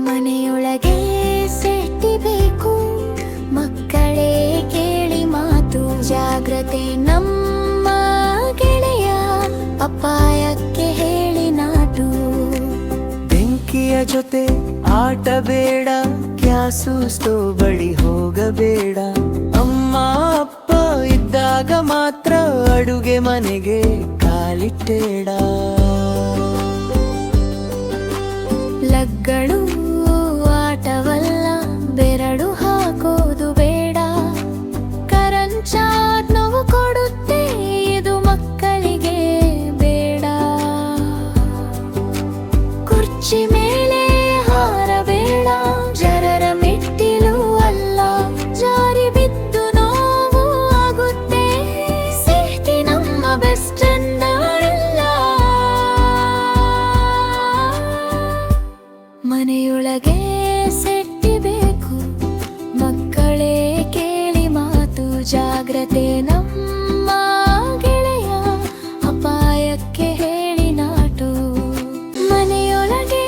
ಮನೆಯೊಳಗೆ ಸೆಟ್ಟಿಬೇಕು, ಮಕ್ಕಳೇ ಕೇಳಿ ಮಾತು. ಜಾಗ್ರತೆ ನಮ್ಮ ಗೆಳೆಯ, ಅಪಾಯಕ್ಕೆ ಹೇಳಿ ನಾಟು. ಬೆಂಕಿಯ ಜೊತೆ ಆಟ ಬೇಡ, ಗ್ಯಾಸು ಸ್ಟೋವ್ ಬಳಿ ಹೋಗಬೇಡ. ಅಮ್ಮ ಅಪ್ಪ ಇದ್ದಾಗ ಮಾತ್ರ ಅಡುಗೆ ಮನೆಗೆ ಕಾಲಿಟ್ಟೇಡ. ಲಗ್ಗಳು ಆಟವಲ್ಲ, ಬೆರಳು ಹಾಕೋದು ಬೇಡ. ಕರಂಚಾದ್ ನೋವು ಕೊಡುತ್ತೆ, ಇದು ಮಕ್ಕಳಿಗೆ ಬೇಡ. ಕುರ್ಚಿ ಮೇಲೆ ಹಾರಬೇಡ, ಜರರ ಮೆಟ್ಟಿಲು ಅಲ್ಲ. ಜಾರಿ ಬಿದ್ದು ನೋವು ಆಗುತ್ತೆ, ಸೇಫ್ಟಿ ನಮ್ಮ ಬೆಸ್ಟ್ ಅಲ್ಲ. ಮನೆಯೊಳಗೆ ಸೆಟ್ಟಿಬೇಕು, ಮಕ್ಕಳೇ ಕೇಳಿ ಮಾತು. ಜಾಗ್ರತೆ ನಮ್ಮ ಗೆಳೆಯ, ಅಪಾಯಕ್ಕೆ ಹೇಳಿ ನಾಟು. ಮನೆಯೊಳಗೆ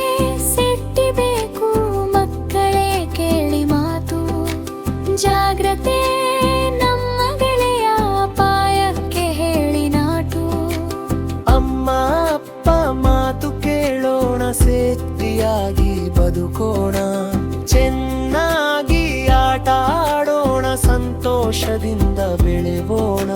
ಸೆಟ್ಟಿಬೇಕು, ಮಕ್ಕಳೇ ಕೇಳಿ ಮಾತು. ಜಾಗ್ರತೆ ನಮ್ಮ ಗೆಳೆಯ, ಅಪಾಯಕ್ಕೆ ಹೇಳಿ ನಾಟು. ಅಮ್ಮ ಅಪ್ಪ ಮಾತು ಕೇಳೋಣ, ಸೇಫ್ಟಿಯಾಗಿ ಬದುಕೋಣ. ಚೆನ್ನಾಗಿ ಆಟ ಆಡೋಣ, ಸಂತೋಷದಿಂದ ಬೆಳೆಯೋಣ.